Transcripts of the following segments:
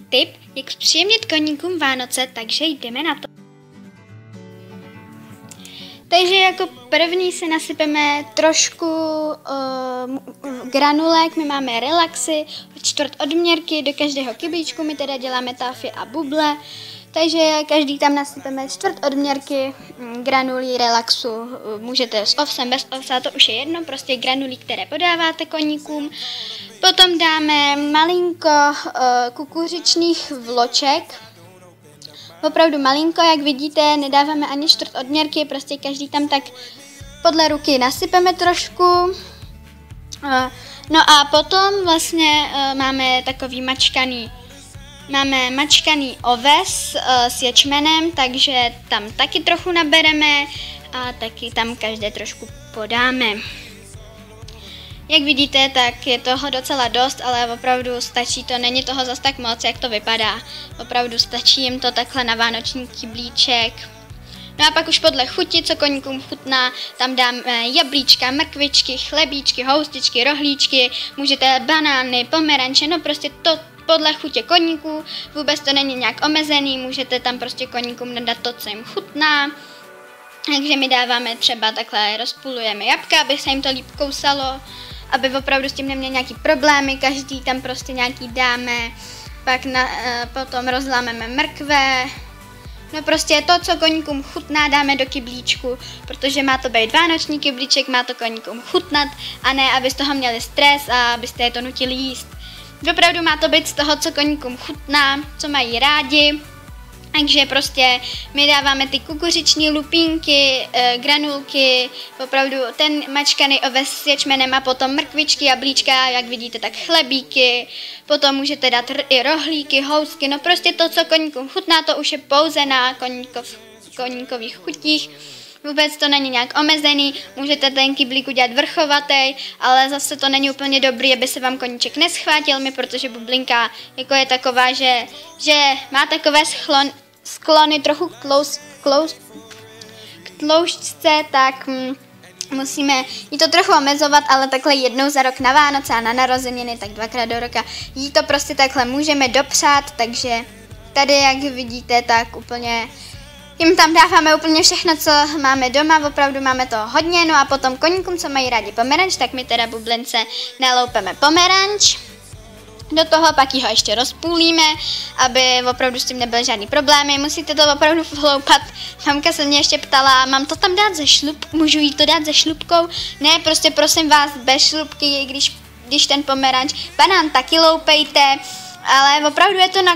tip, jak zpříjemnit koníkům Vánoce, takže jdeme na to. Takže jako první si nasypeme trošku granulek, my máme relaxy, čtvrt odměrky, do každého kyblíčku my teda děláme táfy a buble, takže každý tam nasypeme čtvrt odměrky granulí relaxu, můžete s ovsem, bez ovsa, to už je jedno, prostě granulí, které podáváte koníkům. Potom dáme malinko kukuřičných vloček, opravdu malinko, jak vidíte, nedáváme ani čtvrt odměrky, prostě každý tam tak podle ruky nasypeme trošku. No a potom vlastně máme takový mačkaný oves s ječmenem, takže tam taky trochu nabereme a taky tam každé trošku podáme. Jak vidíte, tak je toho docela dost, ale opravdu stačí to, není toho zas tak moc, jak to vypadá. Opravdu stačí jim to takhle na vánoční kyblíček. No a pak už podle chuti, co koníkům chutná, tam dáme jablíčka, mrkvičky, chlebíčky, houstičky, rohlíčky, můžete banány, pomeranče, no prostě to podle chutě koníků, vůbec to není nějak omezený, můžete tam prostě koníkům nadat to, co jim chutná. Takže my dáváme třeba takhle, rozpůlujeme jabka, aby se jim to líp kousalo, aby opravdu s tím neměli nějaký problémy, každý tam prostě nějaký dáme, pak potom rozlámeme mrkve, no prostě to, co koníkům chutná, dáme do kyblíčku, protože má to být vánoční kyblíček, má to koníkům chutnat a ne, aby z toho měli stres a abyste je to nutili jíst. Opravdu má to být z toho, co koníkům chutná, co mají rádi. Takže prostě my dáváme ty kukuřiční lupínky, granulky, opravdu ten mačkaný oves s ječmenem a potom mrkvičky, jablíčka, jak vidíte, tak chlebíky, potom můžete dát i rohlíky, housky, no prostě to, co koníkům chutná, to už je pouze na koníkových chutích. Vůbec to není nějak omezený, můžete ten kyblík udělat vrchovatý, ale zase to není úplně dobrý, aby se vám koníček neschvátil mi, protože bublinka jako je taková, že má takové sklony trochu k tloušťce, tak musíme jí to trochu omezovat, ale takhle jednou za rok na Vánoce a na narozeniny, tak dvakrát do roka jí to prostě takhle můžeme dopřát, takže tady, jak vidíte, tak úplně jim tam dáváme úplně všechno, co máme doma, opravdu máme toho hodně, no a potom koníkům, co mají rádi pomeranč, tak my teda bublince naloupeme pomeranč. Do toho pak ho ještě rozpůlíme, aby opravdu s tím nebyly žádný problémy, musíte to opravdu vloupat. Mamka se mě ještě ptala, mám to tam dát můžu jí to dát se šlupkou? Ne, prostě prosím vás, bez šlupky, když ten pomeranč, banán taky loupejte, ale opravdu je to na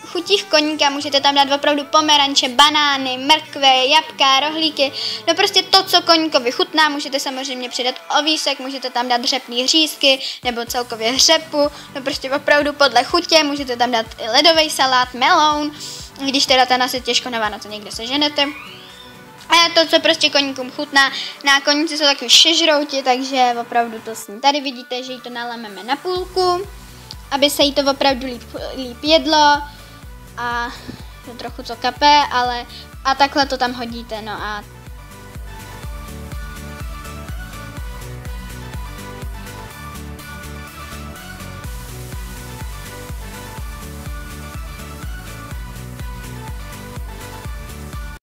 chutích koníka, můžete tam dát opravdu pomeranče, banány, mrkve, jabka, rohlíky, no prostě to, co koníkovi chutná, můžete samozřejmě přidat ovísek, můžete tam dát řepný řízky nebo celkově řepu, no prostě opravdu podle chutě, můžete tam dát i ledový salát, meloun, když teda ten asi těžko na Vánoce někde seženete. A to, co prostě koníkům chutná, na koníci jsou takový šežrouti, takže opravdu to sní. Tady vidíte, že jí to nalameme na půlku, aby se jí to opravdu líp jedlo. A to trochu co kape, a takhle to tam hodíte, no a